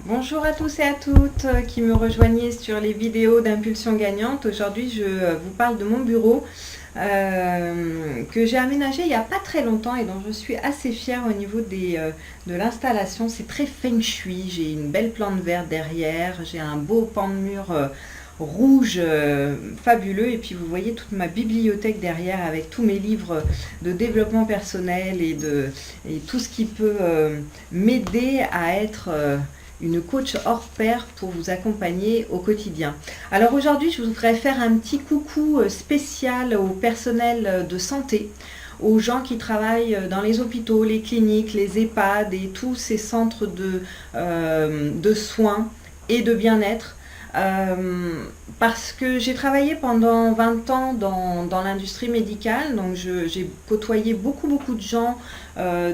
Bonjour à tous et à toutes qui me rejoignez sur les vidéos d'Impulsion Gagnante. Aujourd'hui, je vous parle de mon bureau que j'ai aménagé il n'y a pas très longtemps et dont je suis assez fière au niveau de l'installation. C'est très feng shui. J'ai une belle plante verte derrière, j'ai un beau pan de mur rouge fabuleux, et puis vous voyez toute ma bibliothèque derrière avec tous mes livres de développement personnel et tout ce qui peut m'aider à être une coach hors pair pour vous accompagner au quotidien. Alors aujourd'hui, je voudrais faire un petit coucou spécial au personnel de santé, aux gens qui travaillent dans les hôpitaux, les cliniques, les EHPAD et tous ces centres de soins et de bien-être. Parce que j'ai travaillé pendant 20 ans dans l'industrie médicale, donc j'ai côtoyé beaucoup de gens,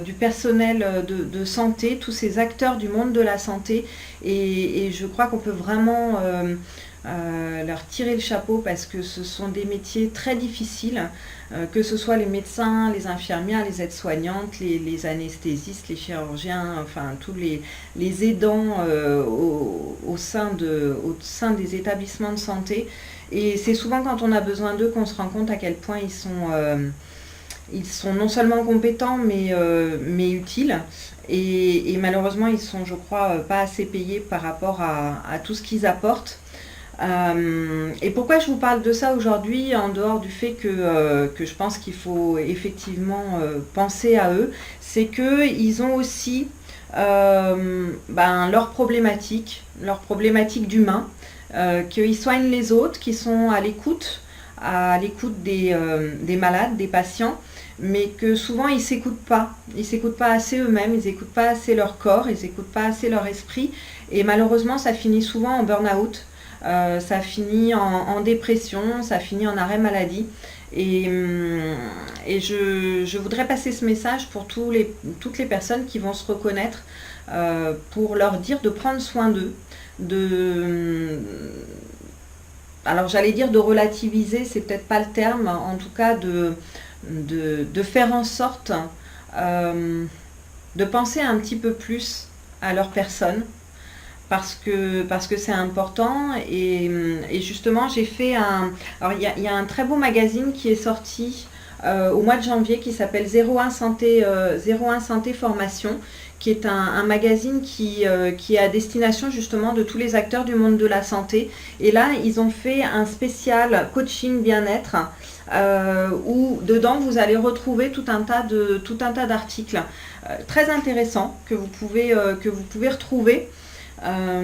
du personnel de santé, tous ces acteurs du monde de la santé, et je crois qu'on peut vraiment leur tirer le chapeau parce que ce sont des métiers très difficiles, que ce soit les médecins, les infirmières, les aides-soignantes, les anesthésistes, les chirurgiens, enfin tous les aidants au sein des établissements de santé. Et c'est souvent quand on a besoin d'eux qu'on se rend compte à quel point ils sont non seulement compétents mais utiles. Et malheureusement, ils sont, je crois, pas assez payés par rapport à tout ce qu'ils apportent. Et pourquoi je vous parle de ça aujourd'hui, en dehors du fait que je pense qu'il faut effectivement penser à eux, c'est qu'ils ont aussi leurs problématiques d'humain, qu'ils soignent les autres, qui sont à l'écoute des malades, des patients, mais que souvent ils s'écoutent pas assez eux-mêmes, ils n'écoutent pas assez leur corps, ils n'écoutent pas assez leur esprit, et malheureusement ça finit souvent en burn-out. Ça finit en dépression, ça finit en arrêt maladie. Et je voudrais passer ce message pour toutes les personnes qui vont se reconnaître, pour leur dire de prendre soin d'eux, alors j'allais dire de relativiser, c'est peut-être pas le terme, en tout cas de faire en sorte de penser un petit peu plus à leur personne, parce que c'est important. Et justement, j'ai fait alors il y a un très beau magazine qui est sorti au mois de janvier, qui s'appelle 01 Santé, 01 Santé Formation, qui est un magazine qui est à destination justement de tous les acteurs du monde de la santé. Et là, ils ont fait un spécial coaching bien-être, où dedans vous allez retrouver tout un tas d'articles très intéressants que vous pouvez retrouver.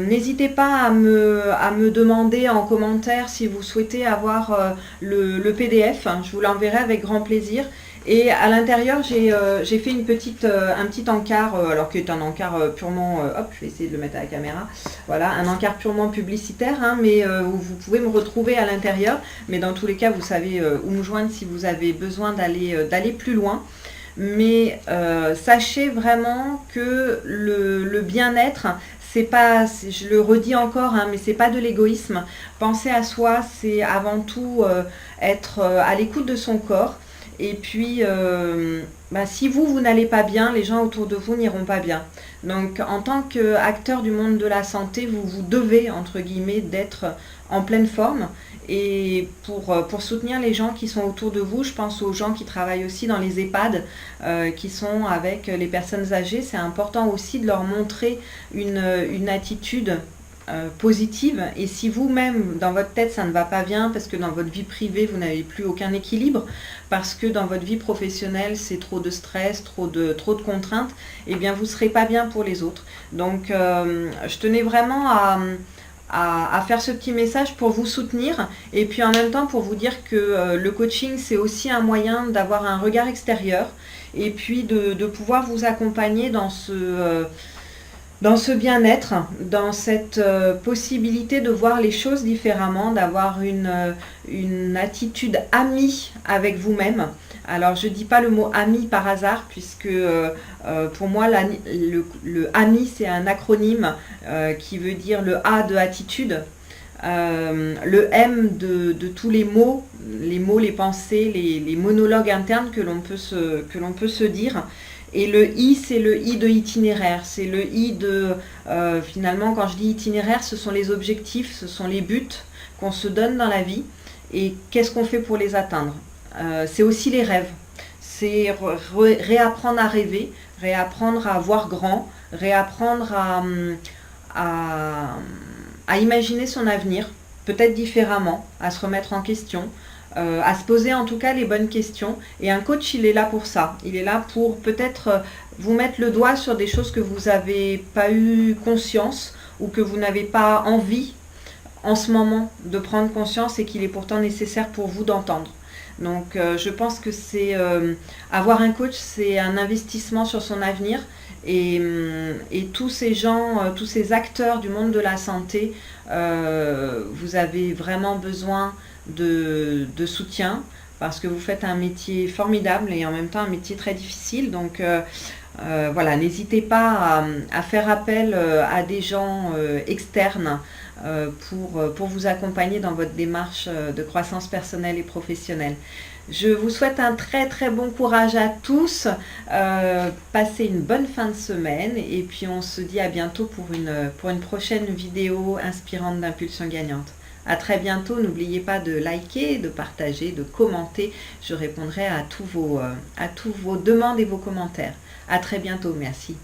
N'hésitez pas à me demander en commentaire si vous souhaitez avoir le PDF, je vous l'enverrai avec grand plaisir. Et à l'intérieur, j'ai fait un petit encart, alors qui est un encart purement, je vais essayer de le mettre à la caméra, voilà, un encart purement publicitaire, mais où vous pouvez me retrouver à l'intérieur. Mais dans tous les cas, vous savez où me joindre si vous avez besoin d'aller plus loin. Mais sachez vraiment que le bien-être, c'est pas, je le redis encore, mais c'est pas de l'égoïsme. Penser à soi, c'est avant tout être à l'écoute de son corps. Et puis, si vous n'allez pas bien, les gens autour de vous n'iront pas bien. Donc, en tant qu'acteur du monde de la santé, vous devez, entre guillemets, d'être en pleine forme. Et pour soutenir les gens qui sont autour de vous, je pense aux gens qui travaillent aussi dans les EHPAD, qui sont avec les personnes âgées. C'est important aussi de leur montrer une attitude positive. Et si vous-même, dans votre tête, ça ne va pas bien, parce que dans votre vie privée, vous n'avez plus aucun équilibre, parce que dans votre vie professionnelle, c'est trop de stress, trop de contraintes, eh bien, vous ne serez pas bien pour les autres. Donc, je tenais vraiment à faire ce petit message pour vous soutenir, et puis en même temps pour vous dire que le coaching, c'est aussi un moyen d'avoir un regard extérieur, et puis de pouvoir vous accompagner dans ce bien-être, dans cette possibilité de voir les choses différemment, d'avoir une attitude amie avec vous-même. Alors je ne dis pas le mot ami par hasard, puisque pour moi le ami, c'est un acronyme qui veut dire le A de attitude, le M de tous les mots, les pensées, les monologues internes que l'on peut se dire. Et le I, c'est le I de itinéraire. C'est le I de, finalement, quand je dis itinéraire, ce sont les objectifs, ce sont les buts qu'on se donne dans la vie et qu'est-ce qu'on fait pour les atteindre. C'est aussi les rêves. C'est réapprendre à rêver, réapprendre à voir grand, réapprendre à imaginer son avenir, peut-être différemment, à se remettre en question, à se poser en tout cas les bonnes questions. Et un coach, il est là pour ça. Il est là pour peut-être vous mettre le doigt sur des choses que vous n'avez pas eu conscience ou que vous n'avez pas envie en ce moment de prendre conscience et qu'il est pourtant nécessaire pour vous d'entendre. Donc je pense que c'est avoir un coach, c'est un investissement sur son avenir et tous ces gens, tous ces acteurs du monde de la santé, vous avez vraiment besoin de soutien parce que vous faites un métier formidable et en même temps un métier très difficile. Donc voilà, n'hésitez pas à faire appel à des gens externes pour vous accompagner dans votre démarche de croissance personnelle et professionnelle. Je vous souhaite un très très bon courage à tous, passez une bonne fin de semaine et puis on se dit à bientôt pour une prochaine vidéo inspirante d'impulsion gagnante. À très bientôt, n'oubliez pas de liker, de partager, de commenter, je répondrai à tous vos demandes et vos commentaires. À très bientôt, merci.